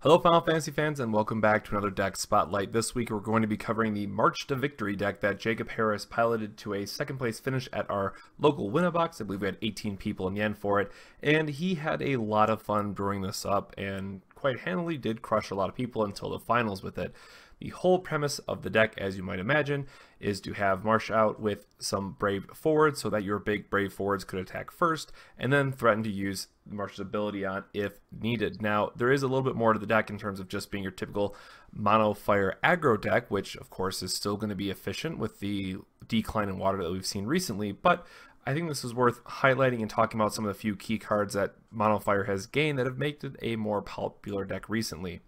Hello Final Fantasy fans and welcome back to another deck spotlight. This week we're going to be covering the March to Victory deck that Jacob Harris piloted to a second place finish at our local Winnabox. I believe we had 18 people in the end for it, and he had a lot of fun brewing this up and quite handily did crush a lot of people until the finals with it. The whole premise of the deck, as you might imagine, is to have Marche out with some brave forwards so that your big brave forwards could attack first and then threaten to use Marche's ability on if needed. Now, there is a little bit more to the deck in terms of just being your typical mono fire aggro deck, which of course is still going to be efficient with the decline in water that we've seen recently, but I think this is worth highlighting and talking about some of the few key cards that mono fire has gained that have made it a more popular deck recently.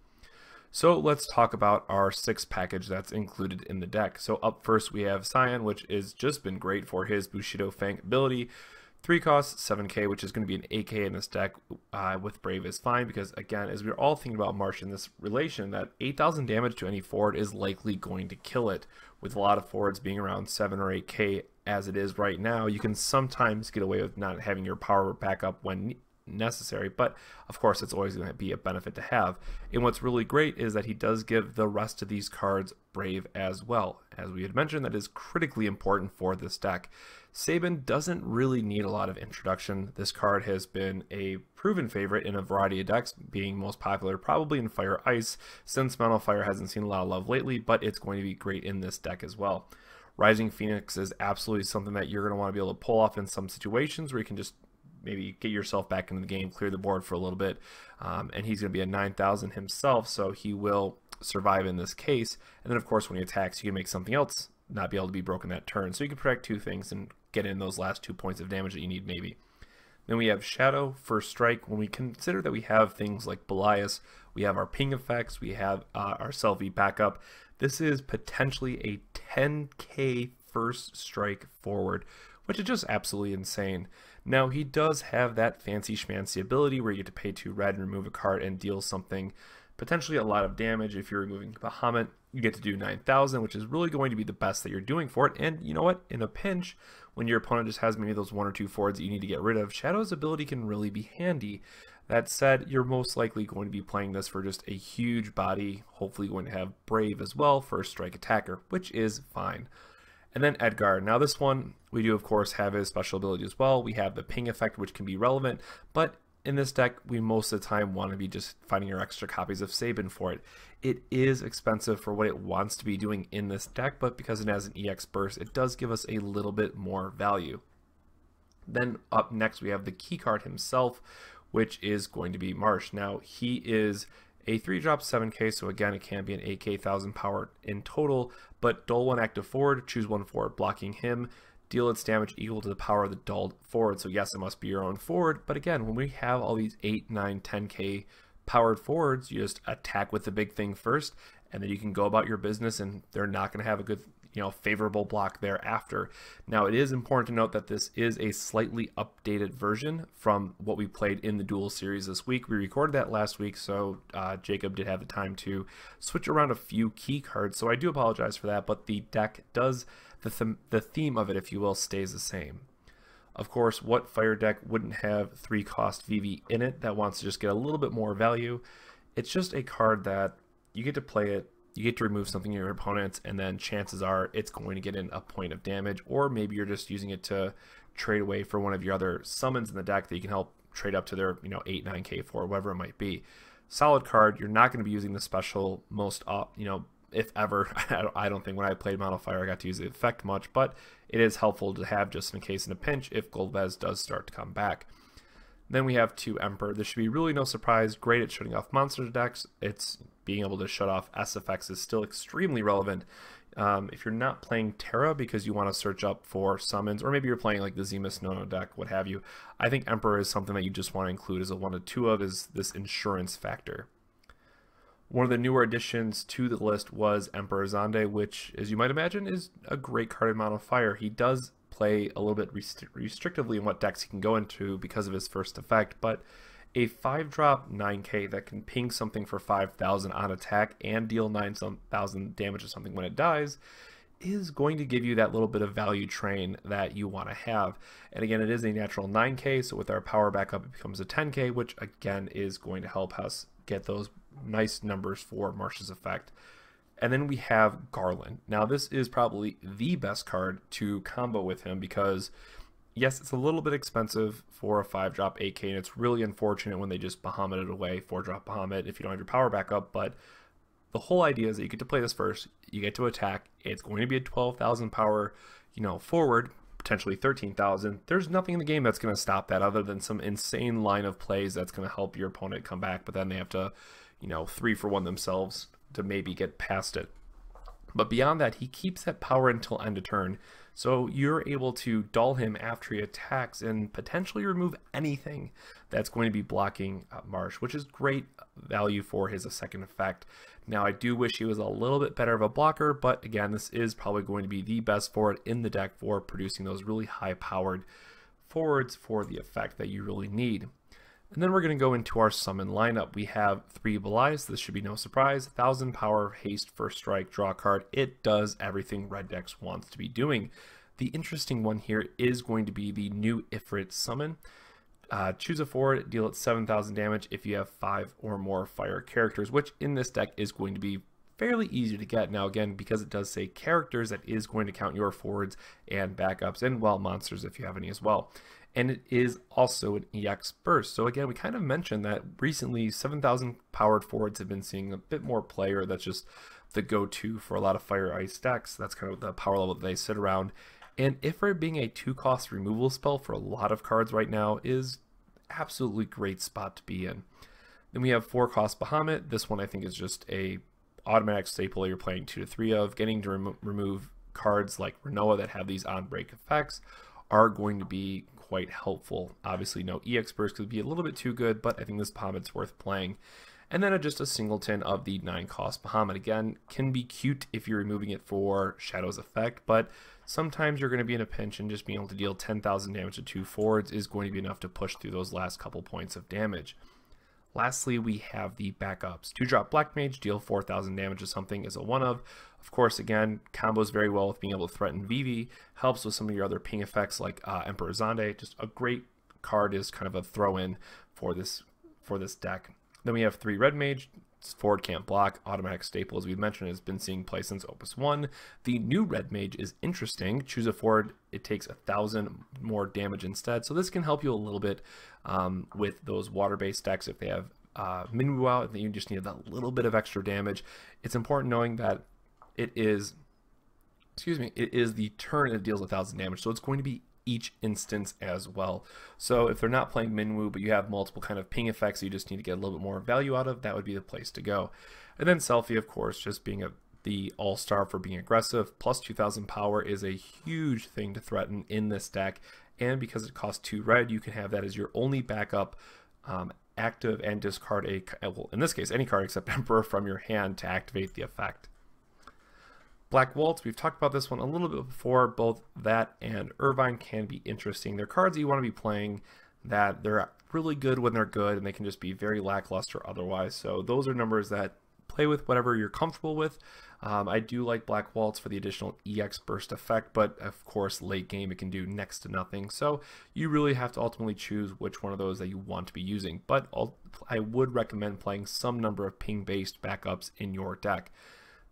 So let's talk about our 6 package that's included in the deck. So up first we have Cyan, which has just been great for his Bushido Fang ability. 3 costs, 7k, which is going to be an 8k in this deck with Brave is fine because, again, as we're all thinking about Marche in this relation, that 8,000 damage to any forward is likely going to kill it. With a lot of forwards being around 7 or 8k as it is right now, you can sometimes get away with not having your power back up when necessary, but of course it's always going to be a benefit to have. And what's really great is that he does give the rest of these cards Brave as well. As we had mentioned, that is critically important for this deck. Sabin doesn't really need a lot of introduction. This card has been a proven favorite in a variety of decks, being most popular probably in Fire Ice, since Mono Fire hasn't seen a lot of love lately, but it's going to be great in this deck as well. Rising Phoenix is absolutely something that you're going to want to be able to pull off in some situations where you can just maybe get yourself back into the game, clear the board for a little bit, and he's going to be a 9,000 himself, so he will survive in this case. And then of course when he attacks, you can make something else not be able to be broken that turn, so you can protect 2 things and get in those last 2 points of damage that you need maybe. Then we have Shadow, First Strike. When we consider that we have things like Belias, we have our ping effects, we have our Selphie backup, this is potentially a 10k First Strike forward, which is just absolutely insane. Now, he does have that fancy schmancy ability where you get to pay 2 red and remove a card and deal something, potentially a lot of damage. If you're removing Bahamut, you get to do 9,000, which is really going to be the best that you're doing for it. And you know what? In a pinch, when your opponent just has maybe those 1 or 2 forwards that you need to get rid of, Shadow's ability can really be handy. That said, you're most likely going to be playing this for just a huge body, hopefully going to have Brave as well, First Strike attacker, which is fine. And then Edgar. Now this one, we do of course have his special ability as well. We have the ping effect, which can be relevant, but in this deck, we most of the time want to be just finding your extra copies of Sabin for it. It is expensive for what it wants to be doing in this deck, but because it has an EX burst, it does give us a little bit more value. Then up next, we have the key card himself, which is going to be Marche. Now, he is a 3-drop 7k, so again, it can be an 8k 1000 power in total, but dull 1 active forward, choose 1 forward blocking him, deal its damage equal to the power of the dulled forward. So yes, it must be your own forward, but again, when we have all these 8, 9, 10k powered forwards, you just attack with the big thing first, and then you can go about your business, and they're not going to have a good, favorable block thereafter. Now, it is important to note that this is a slightly updated version from what we played in the duel series this week. We recorded that last week, so Jacob did have the time to switch around a few key cards, so I do apologize for that, but the deck does, the theme of it, if you will, stays the same. Of course, what fire deck wouldn't have 3-cost Vivi in it that wants to just get a little bit more value? It's just a card that you get to play it, you get to remove something in your opponents, and then chances are it's going to get in a point of damage, or maybe you're just using it to trade away for one of your other summons in the deck that you can help trade up to their 8, 9k for, whatever it might be. Solid card. You're not going to be using the special most, if ever. I don't think when I played Mono Fire I got to use the effect much, but it is helpful to have just in case in a pinch if Goldvez does start to come back. Then we have 2 Emperor. This should be really no surprise. Great at shutting off monster decks. It's being able to shut off S effects is still extremely relevant. If you're not playing Tellah because you want to search up for summons, or maybe you're playing like the Zemus Nono deck, what have you, I think Emperor is something that you just want to include as a 1 to 2 of, is this insurance factor. One of the newer additions to the list was Emperor Xande, which, as you might imagine, is a great card in Mono Fire. He does play a little bit restrictively in what decks he can go into because of his first effect, but a 5-drop 9k that can ping something for 5,000 on attack and deal 9,000 damage to something when it dies is going to give you that little bit of value train that you want to have. And again, it is a natural 9k, so with our power backup it becomes a 10k, which again is going to help us get those nice numbers for Marche's effect. And then we have Garland. Now this is probably the best card to combo with him because yes, it's a little bit expensive for a 5-drop AK, and it's really unfortunate when they just Bahamut it away, 4-drop Bahamut if you don't have your power backup, but the whole idea is that you get to play this first, you get to attack, it's going to be a 12,000 power, forward, potentially 13,000. There's nothing in the game that's going to stop that other than some insane line of plays that's going to help your opponent come back, but then they have to, 3-for-1 themselves to maybe get past it. But beyond that, he keeps that power until end of turn, so you're able to dull him after he attacks and potentially remove anything that's going to be blocking Marche, which is great value for his second effect. Now I do wish he was a little bit better of a blocker, but again, this is probably going to be the best forward in the deck for producing those really high powered forwards for the effect that you really need. And then we're going to go into our summon lineup. We have 3 Belias. This should be no surprise. 1000 power, haste, first strike, draw a card. It does everything Red Decks wants to be doing. The interesting one here is going to be the new Ifrit summon. Choose a forward, deal it 7,000 damage if you have 5 or more fire characters, which in this deck is going to be fairly easy to get. Now again, because it does say characters, that is going to count your forwards and backups, and well, monsters if you have any as well. And it is also an EX burst. So again, we kind of mentioned that recently 7,000 powered forwards have been seeing a bit more play, or that's just the go-to for a lot of fire ice decks. That's kind of the power level that they sit around. And Ifrit being a 2-cost removal spell for a lot of cards right now is absolutely great spot to be in. Then we have 4-cost Bahamut. This one I think is just a automatic staple you're playing 2 to 3 of. Getting to remove cards like Renoa that have these on-break effects are going to be quite helpful. Obviously no EX burst could be a little bit too good, but I think this Bahamut's worth playing. And then just a singleton of the 9-cost Bahamut. Again, can be cute if you're removing it for Shadow's effect, but sometimes you're going to be in a pinch and just being able to deal 10,000 damage to 2 forwards is going to be enough to push through those last couple points of damage. Lastly, we have the backups. 2-drop Black Mage, deal 4,000 damage to something is a 1-of. Of course, again, combos very well with being able to threaten Vivi. Helps with some of your other ping effects like Emperor Xande. Just a great card is kind of a throw-in for this deck. Then we have 3 Red Mage. Forward can't block, automatic staple as we mentioned has been seeing play since Opus 1. The new Red Mage is interesting. Choose a forward, it takes 1,000 more damage instead, so this can help you a little bit with those water-based decks if they have Minwu out and you just need that little bit of extra damage. It's important knowing that it is the turn that deals 1,000 damage, so it's going to be each instance as well. So if they're not playing Minwu but you have multiple kind of ping effects you just need to get a little bit more value out of, that would be the place to go. And then Selphie, of course, just being the all-star for being aggressive, plus 2,000 power is a huge thing to threaten in this deck, and because it costs 2 red, you can have that as your only backup active and discard well, in this case any card except Emperor from your hand to activate the effect. Black Waltz, we've talked about this one a little bit before. Both that and Irvine can be interesting. They're cards that you want to be playing that they're really good when they're good, and they can just be very lackluster otherwise. So those are numbers that play with whatever you're comfortable with. I do like Black Waltz for the additional EX burst effect, but of course late game it can do next to nothing. So you really have to ultimately choose which one of those that you want to be using. But I would recommend playing some number of ping-based backups in your deck.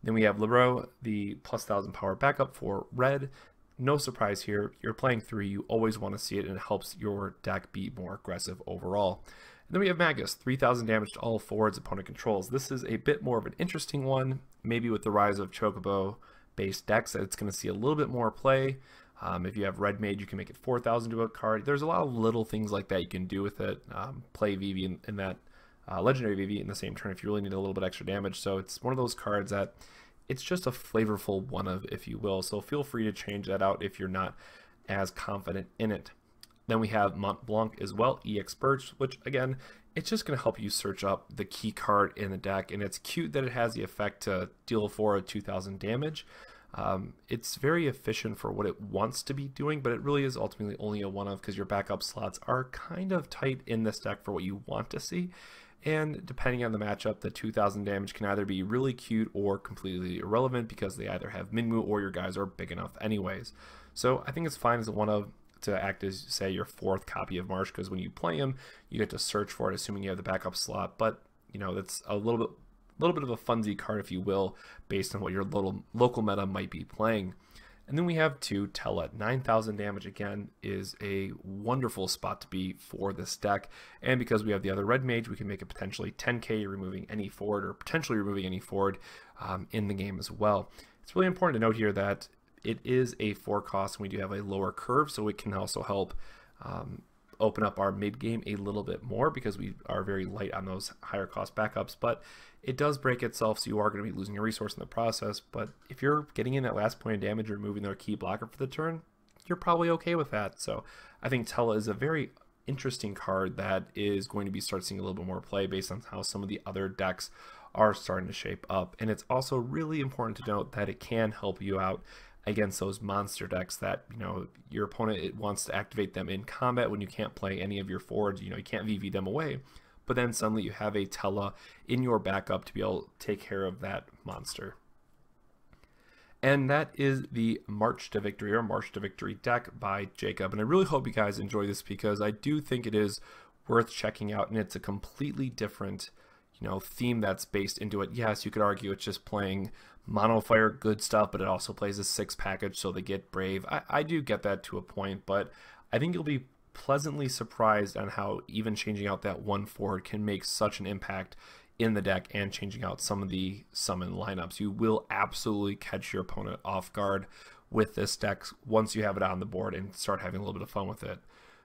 Then we have Lebreau, the plus 1,000 power backup for red. No surprise here, you're playing 3, you always want to see it, and it helps your deck be more aggressive overall. And then we have Magus, 3,000 damage to all forwards opponent controls. This is a bit more of an interesting one, maybe with the rise of Chocobo-based decks, that it's going to see a little bit more play. If you have Red Mage, you can make it 4,000 to a card. There's a lot of little things like that you can do with it. Play Vivi in that legendary Vivi in the same turn if you really need a little bit extra damage. So it's one of those cards that it's just a flavorful one of, if you will. So feel free to change that out if you're not as confident in it. Then we have Montblanc as well, EX Birch, which again, it's just going to help you search up the key card in the deck, and it's cute that it has the effect to deal 2,000 damage. It's very efficient for what it wants to be doing, but it really is ultimately only a 1-of because your backup slots are kind of tight in this deck for what you want to see. And depending on the matchup, the 2,000 damage can either be really cute or completely irrelevant because they either have Minwu or your guys are big enough anyways. So I think it's fine as a 1-of to act as, say, your 4th copy of Marche, because when you play him, you get to search for it, assuming you have the backup slot. But you know, that's a little bit of a funsy card, if you will, based on what your local meta might be playing. And then we have 2 Tellah. 9,000 damage again is a wonderful spot to be for this deck. And because we have the other Red Mage, we can make it potentially 10k removing any forward, or potentially removing any forward in the game as well. It's really important to note here that it is a 4 cost, and we do have a lower curve, so it can also help open up our mid game a little bit more because we are very light on those higher cost backups. But it does break itself, so you are going to be losing a resource in the process. But if you're getting in that last point of damage or removing their key blocker for the turn, you're probably okay with that. So I think Tellah is a very interesting card that is going to be start seeing a little bit more play based on how some of the other decks are starting to shape up. And it's also really important to note that it can help you out against those monster decks that, you know, your opponent wants to activate them in combat when you can't play any of your forwards. You know, you can't VV them away, but then suddenly you have a Tellah in your backup to be able to take care of that monster. And that is the March to Victory, or March to Victory deck by Jacob. And I really hope you guys enjoy this because I do think it is worth checking out, and it's a completely different, you know, theme that's based into it. Yes, you could argue it's just playing mono fire good stuff, but it also plays a 6 package, so they get brave. I do get that to a point, but I think you'll be pleasantly surprised on how even changing out that 1 forward can make such an impact in the deck, and changing out some of the summon lineups. You will absolutely catch your opponent off guard with this deck once you have it on the board and start having a little bit of fun with it.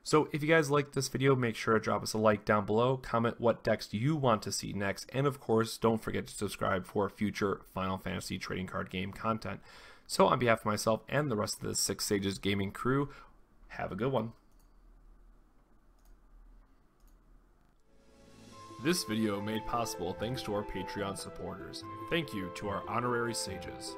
So if you guys liked this video, make sure to drop us a like down below, comment what decks you want to see next, and of course, don't forget to subscribe for future Final Fantasy trading card game content. So on behalf of myself and the rest of the Six Sages gaming crew, have a good one. This video made possible thanks to our Patreon supporters. Thank you to our honorary sages.